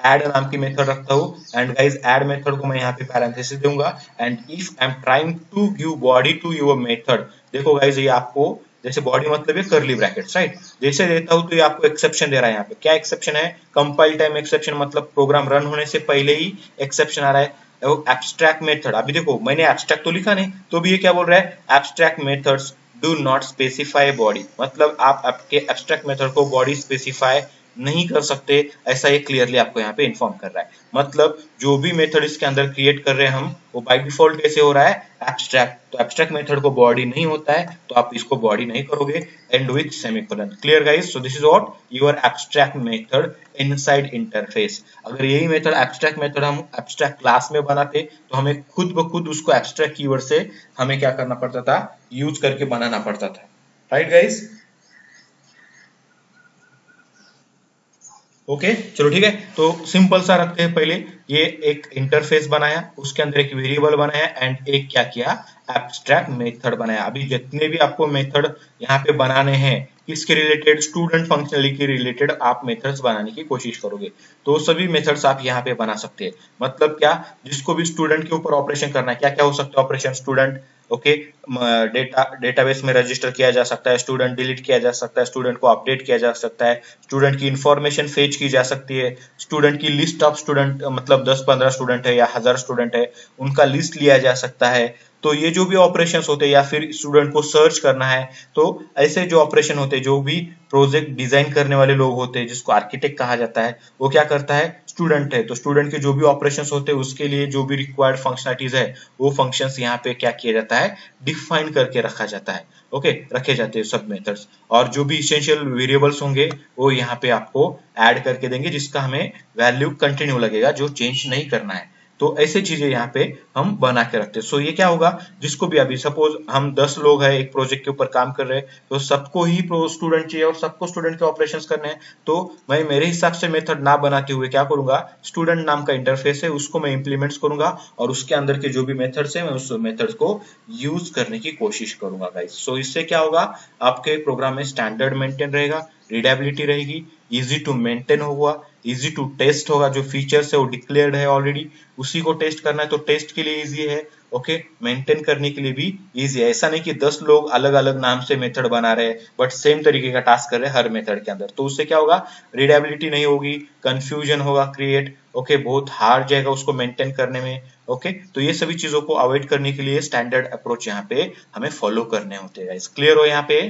ऐड नाम की मेथड रखता हूँ एंड गाइज ऐड मेथड को मैं यहाँ पे पैरेंथेसिस दूंगा and if I am trying to give body to your method, देखो गाइज ये आपको जैसे बॉडी मतलब ये करली ब्रैकेट्स राइट, जैसे देता हूँ तो ये आपको एक्सेप्शन दे रहा है। यहाँ पे क्या एक्सेप्शन है, कंपाइल टाइम एक्सेप्शन, मतलब प्रोग्राम रन होने से पहले ही एक्सेप्शन आ रहा है। एब्स्ट्रैक्ट मेथड, अभी देखो मैंने एब्स्ट्रैक्ट तो लिखा नहीं, तो भी ये क्या बोल रहा है, abstract methods do not specify body, मतलब आप आपके एब्स्ट्रैक्ट मेथड को बॉडी स्पेसिफाई नहीं कर सकते, ऐसा ये क्लियरली आपको यहाँ पे इन्फॉर्म कर रहा है। मतलब जो भी मेथड इसके अंदर क्रिएट कर रहे हैं हम, वो बाय डिफॉल्ट कैसे हो रहा है, एब्स्ट्रैक्ट। तो एब्स्ट्रैक्ट मेथड को बॉडी नहीं होता है तो आप इसको बॉडी नहीं करोगे, and with semicolon. Clear guys, so this is what your abstract method inside interface. अगर यही मेथड एब्स्ट्रैक्ट मेथड हम एब्स्ट्रैक्ट क्लास में बनाते तो हमें खुद ब खुद उसको एब्स्ट्रैक्ट कीवर्ड से हमें क्या करना पड़ता था, यूज करके बनाना पड़ता था, राइट गाइस। ओके चलो ठीक है, तो सिंपल सा रखते हैं। पहले ये एक इंटरफेस बनाया, उसके अंदर एक वेरिएबल बनाया एंड एक क्या किया, एब्स्ट्रैक्ट मेथड बनाया। अभी जितने भी आपको मेथड यहाँ पे बनाने हैं, किसके रिलेटेड, स्टूडेंट फंक्शनलिटी के रिलेटेड आप मेथड्स बनाने की कोशिश करोगे, तो सभी मेथड्स आप यहाँ पे बना सकते हैं। मतलब क्या, जिसको भी स्टूडेंट के ऊपर ऑपरेशन करना है, क्या क्या हो सकता है ऑपरेशन, स्टूडेंट ओके डेटाबेस में रजिस्टर किया जा सकता है, स्टूडेंट डिलीट किया जा सकता है, स्टूडेंट को अपडेट किया जा सकता है, स्टूडेंट की इंफॉर्मेशन फेच की जा सकती है, स्टूडेंट की लिस्ट ऑफ स्टूडेंट, मतलब 10-15 स्टूडेंट है या 1000 स्टूडेंट है, उनका लिस्ट लिया जा सकता है। तो ये जो भी ऑपरेशंस होते हैं, या फिर स्टूडेंट को सर्च करना है, तो ऐसे जो ऑपरेशन होते हैं, जो भी प्रोजेक्ट डिजाइन करने वाले लोग होते हैं, जिसको आर्किटेक्ट कहा जाता है, वो क्या करता है, स्टूडेंट है। तो स्टूडेंट के जो भी ऑपरेशंस होते हैं, उसके लिए जो भी रिक्वायर्ड फंक्शनलिटीज है, वो फंक्शंस यहाँ पे क्या किया जाता है, डिफाइन करके रखा जाता है। ओके रखे जाते हैं सब मेथड्स, और जो भी इसेंशियल वेरिएबल्स होंगे वो यहाँ पे आपको ऐड करके देंगे, जिसका हमें वैल्यू कंटिन्यू लगेगा, जो चेंज नहीं करना है। तो ऐसे चीजें यहाँ पे हम बना के रखते हैं। सो ये क्या होगा, जिसको भी, अभी सपोज हम 10 लोग हैं एक प्रोजेक्ट के ऊपर काम कर रहे हैं, तो सबको ही स्टूडेंट चाहिए और सबको स्टूडेंट के ऑपरेशंस करने हैं, तो मैं मेरे हिसाब से मेथड ना बनाते हुए क्या करूंगा, स्टूडेंट नाम का इंटरफेस है उसको मैं इंप्लीमेंट्स करूंगा, और उसके अंदर के जो भी मेथड्स है मैं उस मेथड्स को यूज करने की कोशिश करूंगा गाइस। सो इससे क्या होगा, आपके प्रोग्राम में स्टैंडर्ड मेंटेन रहेगा, रीडेबिलिटी रहेगी, इजी टू मेंटेन होगा, इजी टू टेस्ट होगा, जो फीचर्स है वो डिक्लेयर्ड है ऑलरेडी, उसी को टेस्ट करना है तो टेस्ट के लिए इजी है, ओके मेंटेन करने के लिए भी इजी है। ऐसा नहीं कि 10 लोग अलग अलग नाम से मेथड बना रहे हैं बट सेम तरीके का टास्क कर रहे हैं हर मेथड के अंदर, तो उससे क्या होगा, रीडेबिलिटी नहीं होगी, कंफ्यूजन होगा क्रिएट, ओके बहुत हार्ड जाएगा उसको मेंटेन करने में। ओके तो ये सभी चीजों को अवॉइड करने के लिए स्टैंडर्ड अप्रोच यहाँ पे हमें फॉलो करने होते हैं। क्लियर हो यहाँ पे,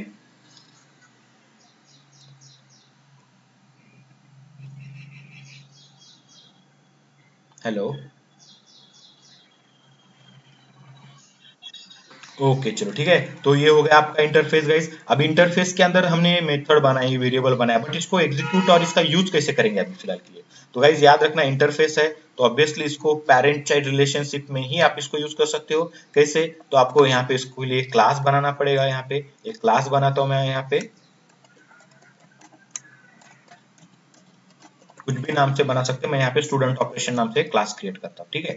हेलो, ओके चलो ठीक है, तो ये हो गया आपका इंटरफेस गाइस। अब इंटरफेस के अंदर हमने मेथड बनाई, वेरिएबल बनाया, बट इसको एग्जीक्यूट और इसका यूज कैसे करेंगे अभी फिलहाल के लिए, तो गाइस याद रखना इंटरफेस है तो ऑब्वियसली इसको पेरेंट चाइल्ड रिलेशनशिप में ही आप इसको यूज कर सकते हो। कैसे, तो आपको यहाँ पे इसको लिए क्लास बनाना पड़ेगा। यहाँ पे एक क्लास बनाता हूँ मैं, यहाँ पे कुछ भी नाम से बना सकते हैं, मैं यहाँ पे स्टूडेंट ऑपरेशन नाम से क्लास क्रिएट करता हूँ, ठीक है।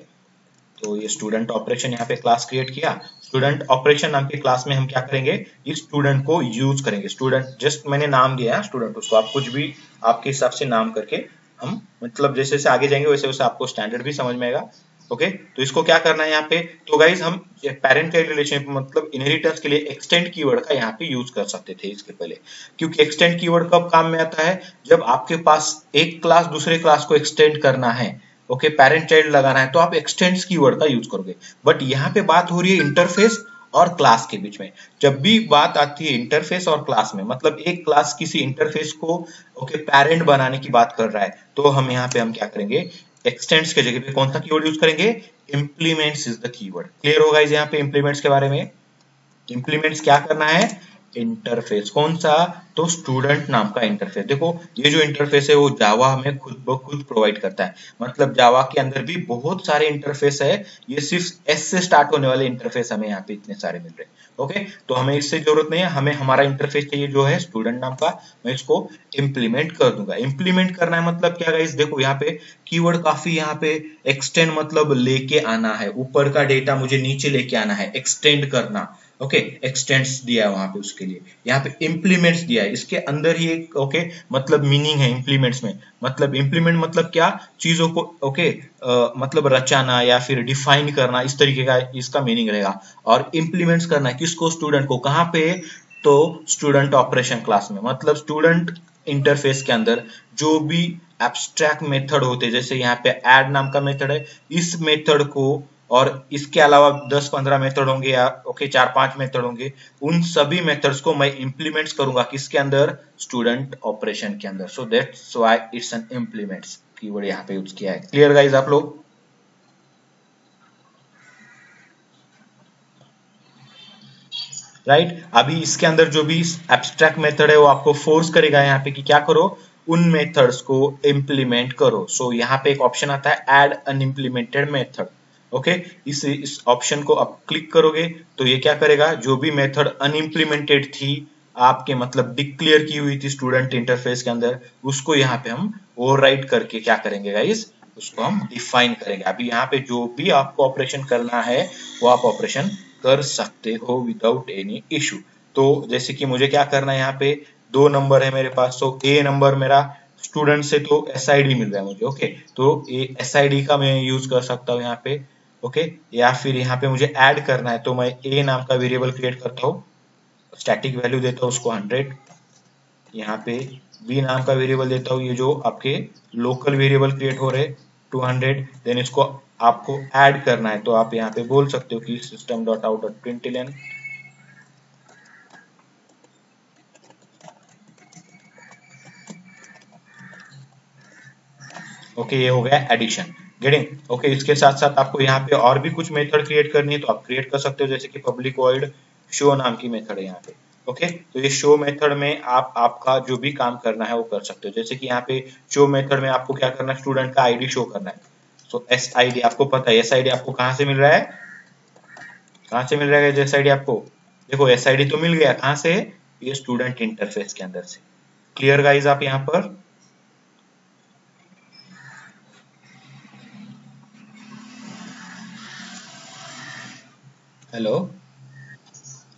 तो ये स्टूडेंट ऑपरेशन यहाँ पे क्लास क्रिएट किया, स्टूडेंट ऑपरेशन नाम के क्लास में हम क्या करेंगे, इस स्टूडेंट को यूज करेंगे। स्टूडेंट जस्ट मैंने नाम दिया है स्टूडेंट, उसको आप कुछ भी आपके हिसाब से नाम करके हम, मतलब जैसे जैसे आगे जाएंगे वैसे वैसे आपको स्टैंडर्ड भी समझ में आएगा। ओके तो इसको क्या करना है यहाँ पे, तो गाइज हम पेरेंट चाइल्ड रिलेशन मतलब इनहेरिटेंस के लिए एक्सटेंड कीवर्ड का यहाँ पे यूज कर सकते थे इसके पहले, क्योंकि एक्सटेंड कीवर्ड कब काम में आता है, जब आपके पास एक क्लास दूसरे क्लास को एक्सटेंड करना है, ओके पेरेंट चाइल्ड लगाना है, तो आप एक्सटेंड्स कीवर्ड का यूज करोगे। बट यहाँ पे बात हो रही है इंटरफेस और क्लास के बीच में। जब भी बात आती है इंटरफेस और क्लास में, मतलब एक क्लास किसी इंटरफेस को ओके पेरेंट बनाने की बात कर रहा है, तो हम यहाँ पे हम क्या करेंगे, एक्सटेंड्स के जगह पे कौन सा कीवर्ड यूज करेंगे, implements is the keyword. Clear होगा इस यहाँ पे इंप्लीमेंट्स के बारे में, इंप्लीमेंट्स क्या करना है, इंटरफेस कौन सा, तो स्टूडेंट नाम का इंटरफेस। देखो ये जो इंटरफेस है वो जावा हमें खुद ब खुद प्रोवाइड करता है, मतलब जावा के अंदर भी बहुत सारे इंटरफेस है, ये सिर्फ एस से स्टार्ट होने वाले इंटरफेस हमें यहाँ पे इतने सारे मिल रहे हैं। ओके तो हमें इससे जरूरत नहीं है, हमें हमारा इंटरफेस चाहिए जो है स्टूडेंट नाम का, मैं इसको इंप्लीमेंट कर दूंगा। इंप्लीमेंट करना है मतलब क्या गाइस, देखो यहाँ पे कीवर्ड काफी, यहाँ पे एक्सटेंड मतलब लेके आना है, ऊपर का डेटा मुझे नीचे लेके आना है, एक्सटेंड करना। ओके, एक्सटेंड्स दिया है वहां पे उसके लिए, यहाँ पे इम्प्लीमेंट्स दिया है, इसके अंदर ही एक ओके मतलब मीनिंग है इम्प्लीमेंट्स में, मतलब इम्प्लीमेंट मतलब क्या, चीजों को ओके मतलब रचाना या फिर डिफाइन करना, इस तरीके का इसका मीनिंग रहेगा। और इम्प्लीमेंट्स करना किसको, स्टूडेंट को, कहाँ पे, तो स्टूडेंट ऑपरेशन क्लास में, मतलब स्टूडेंट इंटरफेस के अंदर जो भी एब्स्ट्रैक्ट मेथड होते हैं, जैसे यहाँ पे ऐड नाम का मेथड है, इस मेथड को और इसके अलावा 10-15 मेथड होंगे या ओके 4-5 मेथड होंगे, उन सभी मेथड्स को मैं इंप्लीमेंट्स करूंगा किसके अंदर, स्टूडेंट ऑपरेशन के अंदर। So that's why it's an implements keyword यहाँ पे यूज किया है। क्लियर गाइस आप लोग? राइट, अभी इसके अंदर जो भी एब्स्ट्रैक्ट मेथड है वो आपको फोर्स करेगा यहाँ पे कि क्या करो, उन मेथड्स को इम्प्लीमेंट करो। सो यहाँ पे एक ऑप्शन आता है ऐड अनइम्प्लीमेंटेड मेथड। ओके, इस ऑप्शन को आप क्लिक करोगे तो ये क्या करेगा, जो भी मेथड अनइम्प्लीमेंटेड थी आपके, मतलब डिक्लेयर की हुई थी स्टूडेंट इंटरफेस के अंदर, उसको यहाँ पे हम ओवरराइट करके क्या करेंगे गाइस, उसको हम डिफाइन करेंगे। अभी यहाँ पे जो भी आपको ऑपरेशन करना है वो आप ऑपरेशन कर सकते हो विदाउट एनी इशू। तो जैसे कि मुझे क्या करना है, यहाँ पे 2 नंबर है मेरे पास, तो ए नंबर मेरा स्टूडेंट से तो एसआईडी मिल रहा है मुझे, ओके, तो एसआईडी का मैं यूज कर सकता हूँ यहाँ पे। ओके, या फिर यहाँ पे मुझे ऐड करना है तो मैं ए नाम का वेरिएबल क्रिएट करता हूँ, स्टैटिक वैल्यू देता हूँ उसको 100, यहाँ पे बी नाम का वेरिएबल देता हूँ, ये जो आपके लोकल वेरिएबल क्रिएट हो रहे 200, देन इसको आपको ऐड करना है तो आप यहाँ पे बोल सकते हो कि system dot out dot println, okay, ये हो गया एडिशन, गेटिंग। ओके, इसके साथ साथ आपको यहाँ पे और भी कुछ मेथड क्रिएट करनी है तो आप क्रिएट कर सकते हो, जैसे कि पब्लिक वॉइड शो नाम की मेथड है यहाँ पे। ओके, तो ये शो मेथड में आप आपका जो भी काम करना है वो कर सकते हो, जैसे कि यहाँ पे शो मेथड में आपको क्या करना है, स्टूडेंट का आईडी शो करना है। सो एस आई डी आपको पता है, एस आई डी आपको कहाँ से मिल रहा है, कहाँ से मिल रहा है एस आई डी आपको, देखो एस आई डी तो मिल गया, कहाँ से, ये स्टूडेंट इंटरफेस के अंदर से। क्लियर गाइज आप यहाँ पर? हेलो,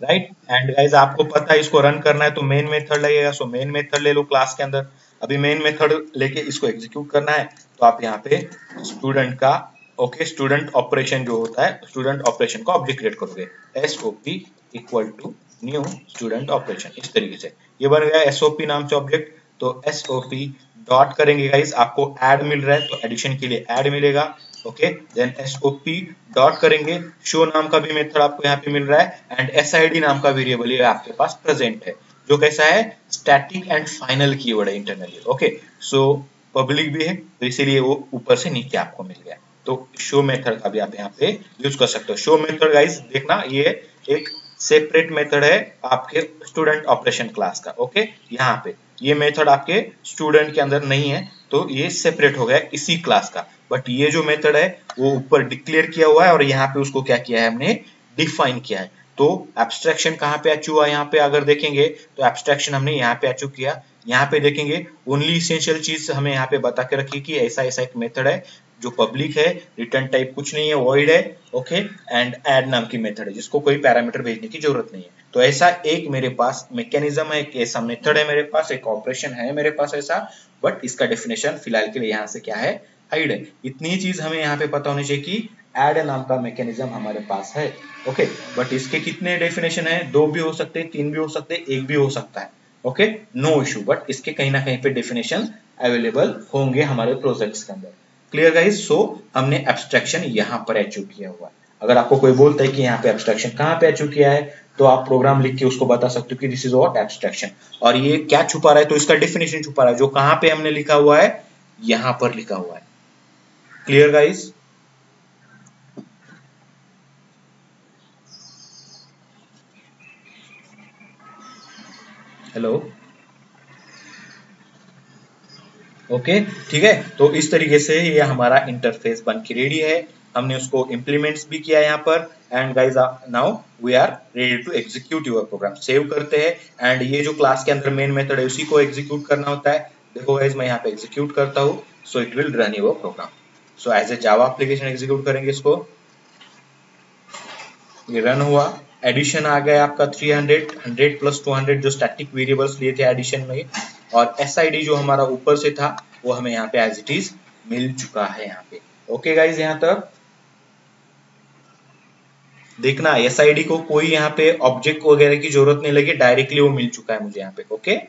राइट, एंड गाइज आपको पता है इसको रन करना है तो मेन मेथड लगेगा, सो मेन मेथड ले लो क्लास के अंदर। अभी मेन मेथड लेके इसको एग्जीक्यूट करना है तो आप यहाँ पे स्टूडेंट का ओके स्टूडेंट ऑपरेशन जो होता है, स्टूडेंट ऑपरेशन का ऑब्जेक्ट क्रिएट करोगे, SOP equal to new student operation, इस तरीके से ये बन गया एसओपी नाम से ऑब्जेक्ट। तो एसओपी डॉट करेंगे गाइज, आपको ऐड मिल रहा है तो एडिशन के लिए ऐड मिलेगा। ओके, देन एसओपी डॉट करेंगे, शो नाम का भी मेथड आपको यहाँ पे मिल रहा है एंड एसआईडी नाम का वेरिएबल ये आपके पास प्रेजेंट है, जो कैसा है, स्टैटिक एंड फाइनल कीवर्ड है इंटरनली। ओके, सो पब्लिक भी है तो इसीलिए वो ऊपर से नीचे आपको मिल गया। तो शो मेथड का भी आप यहाँ पे यूज कर सकते हो। शो मेथड गाइस देखना, ये एक सेपरेट मेथड है आपके स्टूडेंट ऑपरेशन क्लास का। ओके, यहाँ पे ये मेथड आपके स्टूडेंट के अंदर नहीं है तो ये सेपरेट हो गया इसी क्लास का, बट ये जो मेथड है वो ऊपर डिक्लेयर किया हुआ है और यहाँ पे उसको क्या किया है, हमने डिफाइन किया है। तो एब्स्ट्रैक्शन कहाँ पे अचीव हुआ, यहाँ पे अगर देखेंगे तो एब्स्ट्रैक्शन हमने यहाँ पे अचीव किया। यहाँ पे देखेंगे ओनली इसेंशियल चीज हमें यहाँ पे बता के रखी कि ऐसा ऐसा एक मेथड है जो पब्लिक है, रिटर्न टाइप कुछ नहीं है, वॉइड है, ओके, एंड ऐड नाम की मेथड है जिसको कोई पैरामीटर भेजने की जरूरत नहीं है। तो ऐसा एक मेरे पास मैकेनिज्म है, एक ऐसा मेथड है मेरे पास, एक ऑपरेशन है मेरे पास ऐसा, बट इसका डेफिनेशन फिलहाल के लिए यहाँ से क्या है, हाइड है। इतनी चीज हमें यहाँ पे पता होनी चाहिए कि ऐड नाम का मैकेनिज्म हमारे पास है। ओके, बट इसके कितने डेफिनेशन है, 2 भी हो सकते हैं, 3 भी हो सकते हैं, 1 भी हो सकता है। ओके, नो इशू, बट इसके कहीं ना कहीं पे डेफिनेशन अवेलेबल होंगे हमारे प्रोजेक्ट्स के अंदर। Clear guys? सो हमने एब्स्ट्रैक्शन यहाँ पर अचीव किया हुआ है। अगर आपको कोई बोलता है कि यहाँ पे एब्स्ट्रैक्शन कहाँ पे अचीव किया है तो आप प्रोग्राम लिख के उसको बता सकते हो कि दिस इज व्हाट एब्स्ट्रैक्शन, और ये क्या छुपा रहा है, तो इसका डेफिनेशन छुपा रहा है जो कहाँ पे हमने लिखा हुआ है, यहाँ पर लिखा हुआ है। Clear guys? हेलो, ओके, ठीक है, तो इस तरीके से ये हमारा इंटरफेस बन के रेडी है। हमने उसको इम्प्लीमेंट्स भी किया यहाँ पर, and guys now we are ready to execute your program. Save करते हैं एंड ये जो क्लास के अंदर मेन मेथड है उसी को एग्जीक्यूट करना होता है। देखो गाइज मैं यहाँ पे एग्जीक्यूट करता हूँ, so it will run your program. So as a Java application execute करेंगे इसको, ये रन हुआ एडिशन आ गया आपका 300, 100 प्लस 200 जो स्टैटिक वेरिएबल्स लिए थे एडिशन में, और SID जो हमारा ऊपर से था वो हमें यहाँ पे एज इट इज मिल चुका है यहाँ पे। ओके गाइज, यहाँ तक देखना SID को कोई यहाँ पे ऑब्जेक्ट वगैरह की जरूरत नहीं लगी, डायरेक्टली वो मिल चुका है मुझे यहाँ पे। ओके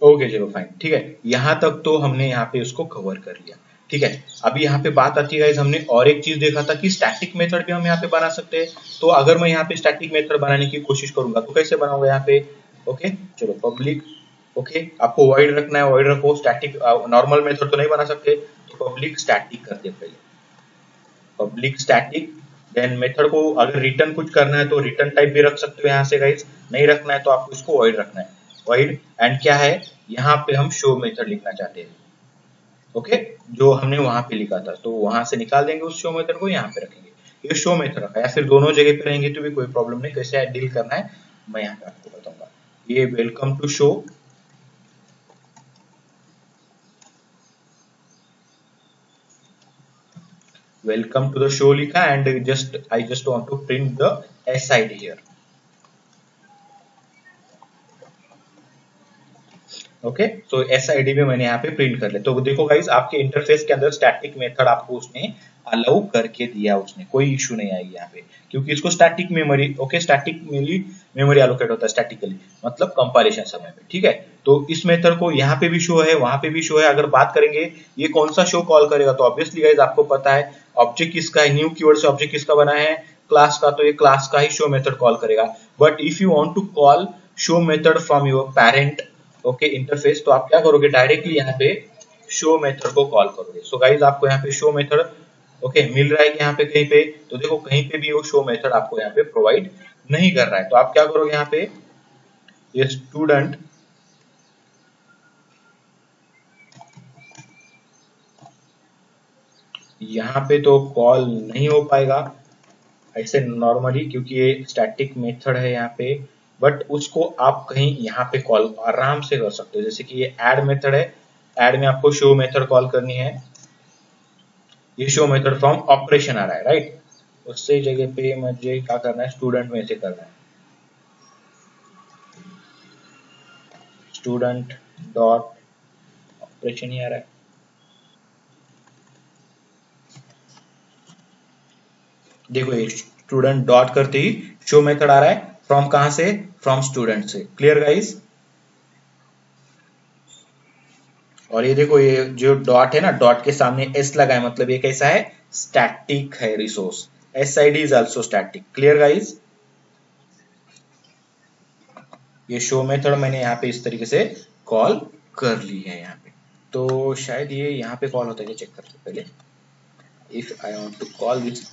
ओके चलो फाइन, ठीक है, यहाँ तक तो हमने यहाँ पे उसको कवर कर लिया। ठीक है, अभी यहाँ पे बात आती है गाइस, हमने और एक चीज देखा था कि स्टैटिक मेथड भी हम यहाँ पे बना सकते हैं। तो अगर मैं यहाँ पे स्टैटिक मेथड बनाने की कोशिश करूंगा तो कैसे बनाऊंगा यहाँ पे? ओके चलो पब्लिक, ओके आपको वॉइड रखना है, वॉइड रखो। स्टैटिक नॉर्मल मेथड तो नहीं बना सकते, तो पब्लिक स्टैटिक करते हैं पहले, पब्लिक स्टैटिक। देन मेथड को अगर रिटर्न कुछ करना है तो रिटर्न टाइप भी रख सकते हो यहाँ से गाइस, नहीं रखना है तो आपको इसको वॉइड रखना है, वॉइड। एंड क्या है यहाँ पे हम शो मेथड लिखना चाहते हैं। ओके जो हमने वहां पे लिखा था तो वहां से निकाल देंगे उस शो मेथड को, यहाँ पे रखेंगे। ये शो मेथड रखा है, या फिर दोनों जगह पे रहेंगे तो भी कोई प्रॉब्लम नहीं। कैसे डील करना है मैं यहाँ पे आपको बताऊंगा। ये welcome to show, welcome to the show लिखा, and just I just want to print the SID here. Okay तो SID भी मैंने यहाँ पे प्रिंट कर लिया। तो देखो गाइस, आपके इंटरफेस के अंदर स्टैटिक मेथड आपको उसने अलाउ करके दिया, उसने कोई इशू नहीं आएगी यहाँ पे, क्योंकि इसको static memory, okay static memory allocate होता है स्टैटिकली, मतलब कंपाइलेशन समय पे। ठीक है, तो इस मेथड को यहाँ पे भी शो है, वहां पे भी शो है। अगर बात करेंगे ये कौन सा शो कॉल करेगा, तो ऑब्वियसली गाइस आपको पता है ऑब्जेक्ट किसका है, न्यू कीवर्ड से ऑब्जेक्ट किसका बना है, क्लास का, तो ये क्लास का ही शो मेथड कॉल करेगा। But if you want to call show method from your parent okay interface, तो आप क्या करोगे, डायरेक्टली यहाँ पे शो मेथड को कॉल करोगे। सो गाइज आपको यहाँ पे शो मेथड ओके मिल रहा है कि यहाँ पे कहीं पे, तो देखो कहीं पे भी वो शो मेथड आपको यहाँ पे प्रोवाइड नहीं कर रहा है। तो आप क्या करोगे यहाँ पे, ये स्टूडेंट यहाँ पे तो कॉल नहीं हो पाएगा ऐसे नॉर्मली, क्योंकि ये स्टैटिक मेथड है यहाँ पे। बट उसको आप कहीं यहाँ पे कॉल आराम से कर सकते हो, जैसे कि ये ऐड मेथड है, ऐड में आपको शो मेथड कॉल करनी है। ये शो मेथड फ्रॉम ऑपरेशन आ रहा है राइट, उससे जगह पे मुझे क्या करना है, स्टूडेंट में से करना है, स्टूडेंट डॉट ऑपरेशन ही आ रहा है। देखो ये स्टूडेंट डॉट करते ही शो मेथड आ रहा है, फ्रॉम कहां से, फ्रॉम स्टूडेंट से। Clear guys? और ये देखो ये जो डॉट है ना, डॉट के सामने एस लगा है, मतलब ये कैसा है, स्टैटिक है resource. SID is also static. Clear guys? ये शो मेथड मैंने यहाँ पे इस तरीके से कॉल कर ली है यहाँ पे। तो शायद ये यहाँ पे कॉल होता है, चेक करते पहले। If I want to call this,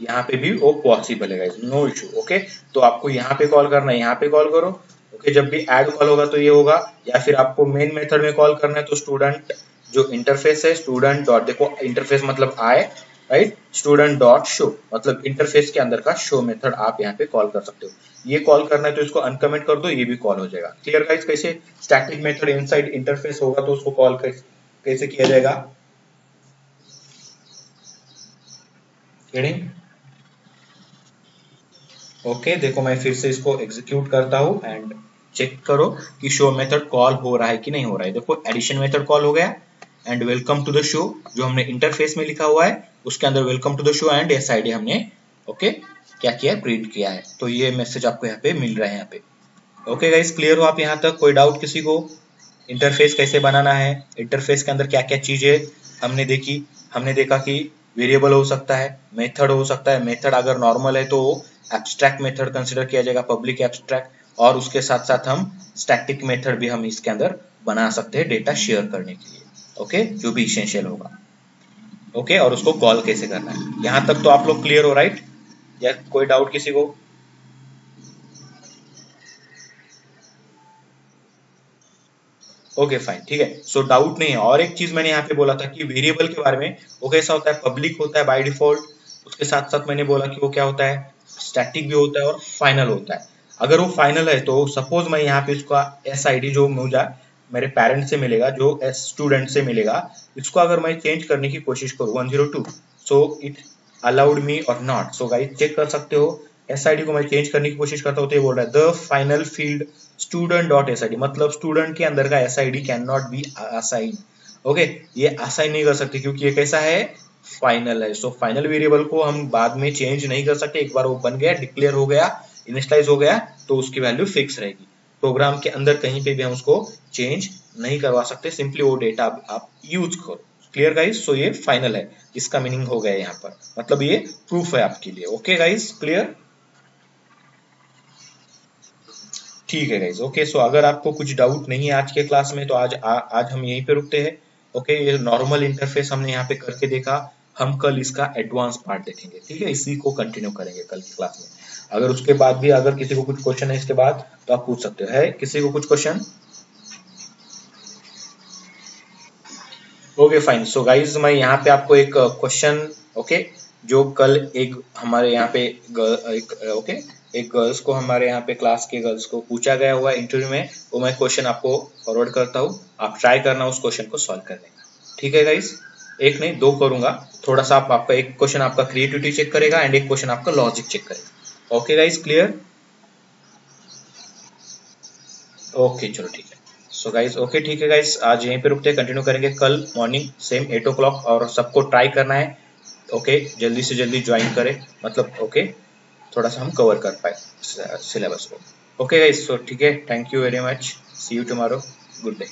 यहाँ पे भी वो पॉसिबल है गाइस, नो इशू। ओके तो आपको यहाँ पे कॉल करना है, यहाँ पे कॉल करो। ओके जब भी ऐड कॉल होगा तो ये होगा, या फिर आपको मेन मेथड में कॉल करना है तो स्टूडेंट जो इंटरफेस है, स्टूडेंट डॉट, देखो इंटरफेस मतलब आए राइट, स्टूडेंट डॉट शो मतलब इंटरफेस के अंदर का शो मेथड आप यहाँ पे कॉल कर सकते हो। ये कॉल करना है तो इसको अनकमेंट कर दो, ये भी कॉल हो जाएगा। Clear guys? कैसे स्टैटिक मेथड इनसाइड इंटरफेस होगा तो उसको कॉल कैसे किया जाएगा? गेटिंग? ओके देखो मैं फिर से इसको एग्जीक्यूट करता हूँ एंड चेक करो कि शो मेथड कॉल हो रहा है कि नहीं हो रहा है। देखो एडिशन मेथड कॉल हो गया, and welcome to the show जो हमने इंटरफेस में लिखा हुआ है उसके अंदर welcome to the show and SID हमने ओके क्या किया है, प्रिंट किया है। तो ये मैसेज आपको यहाँ पे मिल रहा है यहाँ पे। ओके गाइस क्लियर हो आप यहाँ तक? कोई डाउट किसी को? इंटरफेस कैसे बनाना है, इंटरफेस के अंदर क्या क्या चीजें हमने देखी, हमने देखा कि वेरिएबल हो सकता है, मेथड हो सकता है, मेथड अगर नॉर्मल है तो एब्स्ट्रैक्ट मेथड कंसिडर किया जाएगा, पब्लिक एब्स्ट्रैक्ट, और उसके साथ साथ हम स्टैटिक मेथड भी हम इसके अंदर बना सकते हैं डेटा शेयर करने के लिए। ओके जो भी इसेंशियल होगा। ओके और उसको कॉल कैसे करना है, यहाँ तक तो आप लोग क्लियर हो राइट? या कोई डाउट किसी को? ओके फाइन ठीक है, सो डाउट नहीं है। और एक चीज मैंने यहाँ पे बोला था कि वेरिएबल के बारे में, वो कैसा होता है, पब्लिक होता है बाय डिफॉल्ट। उसके साथ साथ मैंने बोला कि वो क्या होता है, स्टैटिक भी होता है और फाइनल होता है। अगर वो फाइनल है तो सपोज मैं यहाँ पे उसका SID जो मुझे मेरे पेरेंट से मिलेगा, जो स्टूडेंट से मिलेगा, इसको अगर मैं चेंज करने की कोशिश करूँ 102, सो इट अलाउड मी और नॉट। सो गाइस चेक कर सकते हो, एसआईडी को मैं चेंज करने की कोशिश करता हूँ तो ये बोल रहा है the final field student dot SID, मतलब स्टूडेंट के अंदर का SID can not be assign. Okay, ये असाइन नहीं कर सकते क्योंकि ये कैसा है, फाइनल है। सो फाइनल वेरिएबल को हम बाद में चेंज नहीं कर सकते, एक बार वो बन गया, डिक्लेयर हो गया, इनिशियलाइज हो गया, तो उसकी वैल्यू फिक्स रहेगी। प्रोग्राम के अंदर कहीं पे भी हम उसको चेंज नहीं करवा सकते, सिंपली वो डेटा आप यूज करो। Clear guys? सो ये फाइनल है, इसका मीनिंग हो गया यहाँ पर, मतलब ये प्रूफ है आपके लिए। Okay guys, clear? ठीक है गाइस। ओके, सो अगर आपको कुछ डाउट नहीं है आज के क्लास में तो आज हम यहीं पे रुकते हैं। ओके, ये नॉर्मल इंटरफेस हमने यहाँ पे करके देखा, हम कल इसका एडवांस पार्ट देखेंगे। ठीक है, इसी को कंटिन्यू करेंगे कल की क्लास में। अगर उसके बाद भी अगर किसी को कुछ क्वेश्चन है इसके बाद तो आप पूछ सकते हो। है किसी को कुछ question? Okay fine. So guys मैं यहाँ पे आपको एक क्वेश्चन, ओके, जो कल एक हमारे यहाँ पे ओके, एक गर्ल्स को, हमारे यहाँ पे क्लास के गर्ल्स को पूछा गया हुआ इंटरव्यू में, वो मैं क्वेश्चन आपको फॉरवर्ड करता हूँ, आप ट्राई करना उस क्वेश्चन को सॉल्व करने का। ठीक है गाइज? एक नहीं, दो करूंगा। थोड़ा सा आपका एक क्वेश्चन आपका क्रिएटिविटी चेक करेगा एंड एक क्वेश्चन आपका लॉजिक चेक करेगा। Okay guys, clear? ओके चलो ठीक है। सो गाइज, ओके ठीक है गाइज, आज यहीं पे रुकते हैं, कंटिन्यू करेंगे कल मॉर्निंग सेम 8 o'clock, और सबको ट्राई करना है। ओके, जल्दी से जल्दी ज्वाइन करें, मतलब ओके, थोड़ा सा हम कवर कर पाए सिलेबस को। ओके गाइज, सो ठीक है, thank you very much, see you tomorrow, good day.